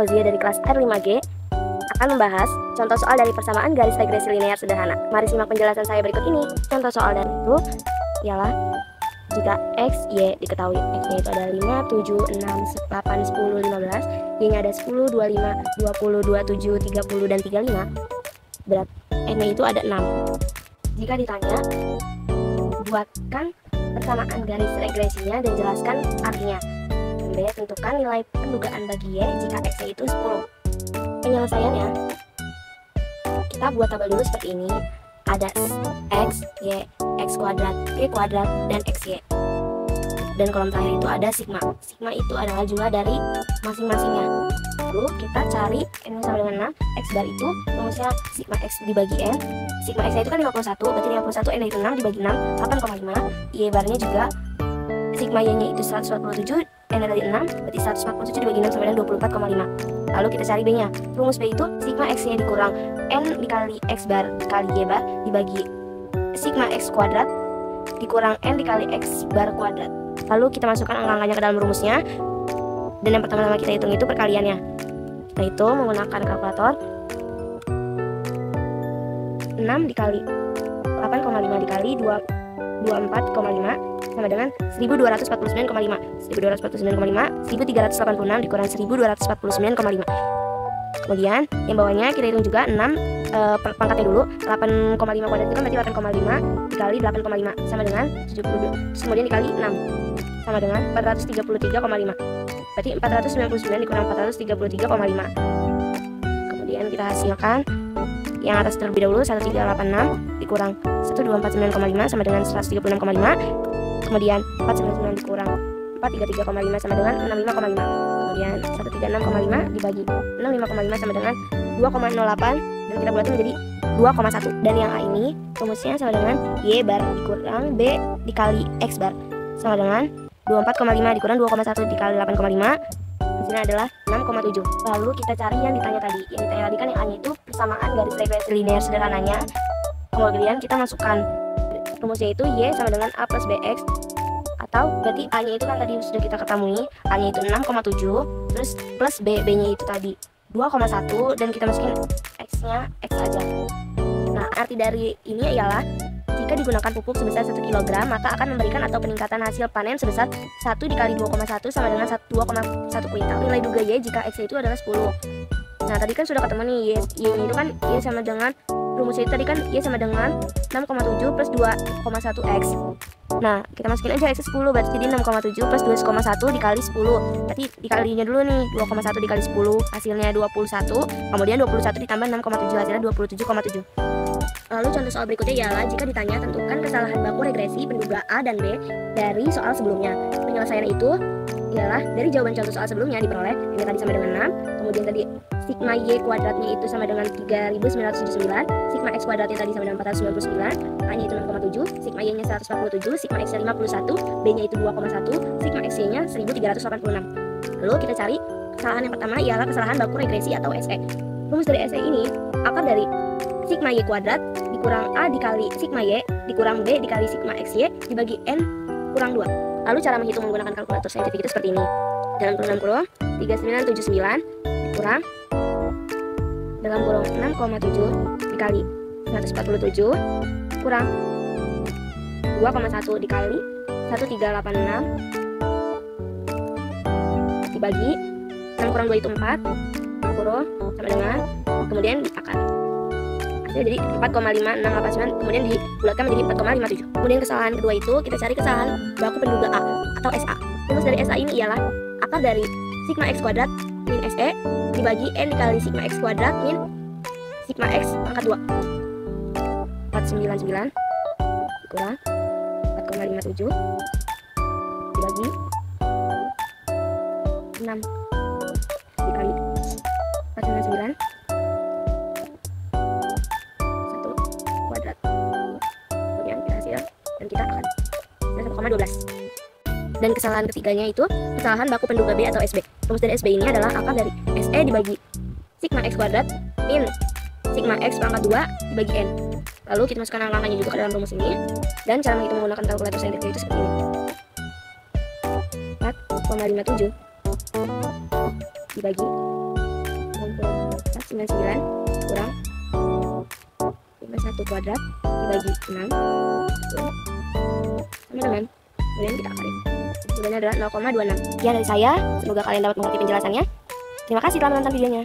Fauzia dari kelas R5G akan membahas contoh soal dari persamaan garis regresi linear sederhana. Mari simak penjelasan saya berikut ini. Contoh soal dari itu ialah jika X, Y diketahui. X-nya itu ada 5, 7, 6, 8, 10, 15. Y-nya ada 10, 25, 20, 27, 30, dan 35. Berarti N-nya itu ada 6. Jika ditanya, buatkan persamaan garis regresinya dan jelaskan artinya. B. Tentukan nilai pendugaan bagi Y jika X-nya itu 10. Penyelesaiannya, kita buat tabel dulu seperti ini. Ada X, Y, X kuadrat, Y kuadrat, dan XY. Dan kolom terakhir itu ada sigma. Sigma itu adalah jumlah dari masing-masingnya. Lalu kita cari N sama dengan 6. X bar itu rumusnya sigma X dibagi N. Sigma X itu kan 51, berarti 51 N itu 6 dibagi 6, 8,5. Y barnya juga sigma Y nya itu 147, N dari 6, berarti 147 dibagi 6 sama dengan 24,5. Lalu kita cari B nya. Rumus B itu sigma X nya dikurang N dikali X bar dikali Y bar dibagi sigma X kuadrat dikurang N dikali X bar kuadrat. Lalu kita masukkan angka-angkanya ke dalam rumusnya. Dan yang pertama-tama kita hitung itu perkaliannya. Kita hitung menggunakan kalkulator. 6 dikali 8,5 dikali 24,5 sama dengan 1249,5. 1249,5, 1386 dikurang 1249,5. Kemudian yang bawahnya kita hitung juga 6 pangkatnya dulu. 8,5 kuadrat itu kan berarti 8,5 dikali 8,5 sama dengan 72. Kemudian dikali 6 sama dengan 433,5. Berarti 499 dikurang 433,5. Kemudian kita hasilkan yang atas terlebih dahulu 1386 dikurang 1249,5 sama dengan 136,5. Kemudian 499 dikurang 433,5 sama dengan 65,5. Kemudian 136,5 dibagi 65,5 sama dengan 2,08 dan kita bulatkan menjadi 2,1. Dan yang A ini rumusnya sama dengan Y bar dikurang B dikali X bar sama dengan 24,5 dikurang 2,1 dikali 8,5. Hasilnya adalah 6,7. Lalu kita cari yang ditanya tadi. Yang ditanya tadi kan yang A-nya itu persamaan garis regresi linear sederhananya. Kemudian kita masukkan rumusnya itu Y sama dengan A plus BX. Atau berarti A-nya itu kan tadi sudah kita ketemui. A-nya itu 6,7. Terus plus B-nya itu tadi 2,1. Dan kita masukin X-nya X aja. Nah, arti dari ini ialah jika digunakan pupuk sebesar 1 kg, maka akan memberikan atau peningkatan hasil panen sebesar 1 dikali 2,1 sama dengan 2,1 kuintal. Nilai duga Y jika X itu adalah 10. Nah, tadi kan sudah ketemu nih Y-nya itu kan Y sama dengan rumusnya itu tadi kan Y sama dengan 6,7 plus 2,1 X. Nah, kita masukin aja X 10, berarti jadi 6,7 plus 2,1 dikali 10. Berarti dikalinya dulu nih, 2,1 dikali 10 hasilnya 21. Kemudian 21 ditambah 6,7 hasilnya 27,7. Lalu contoh soal berikutnya ialah jika ditanya tentukan kesalahan baku regresi penduga A dan B dari soal sebelumnya. Penyelesaian itu ialah dari jawaban contoh soal sebelumnya diperoleh ini tadi sama dengan 6. Kemudian tadi sigma Y kuadratnya itu sama dengan 3979, sigma X kuadratnya tadi sama dengan 499, A-nya itu 6,7, sigma Y-nya 147, sigma X-nya 51, B-nya itu 2,1, sigma XY-nya 1386. Lalu kita cari kesalahan yang pertama ialah kesalahan baku regresi atau SE. Rumus dari SE ini akar dari sigma Y kuadrat dikurang A dikali sigma Y dikurang B dikali sigma XY dibagi N kurang 2. Lalu cara menghitung menggunakan kalkulator saintifik itu seperti ini. Dalam kurung 3979 dikurang dalam kurung 6,7 dikali 147 kurang 2,1 dikali 1386 dibagi 6 kurang 2 itu 4 kurung sama dengan kemudian diakar. Jadi 4,5689 kemudian dibulatkan menjadi 4,57. Kemudian kesalahan kedua itu kita cari kesalahan baku penduga A atau SA. Rumus dari SA ini ialah akar dari sigma X kuadrat min SE dibagi N dikali sigma X kuadrat min sigma X pangkat 2. 499 dikurang 4,57 dibagi 6 dikali 499 dan kita akan 1,12. Dan kesalahan ketiganya itu kesalahan baku penduga B atau SB. Rumus dari SB ini adalah akar dari SE dibagi sigma X kuadrat min sigma X pangkat 2 dibagi N. Lalu kita masukkan angka-angkanya juga ke dalam rumus ini. Dan cara menghitung menggunakan kalkulator saintifik itu seperti ini. 4,57 dibagi 99 kurang 51 kuadrat dibagi 6 sama dengan, kemudian kita akali. Jawabannya adalah 0,26. Sekian dari saya, semoga kalian dapat mengerti penjelasannya. Terima kasih telah menonton videonya.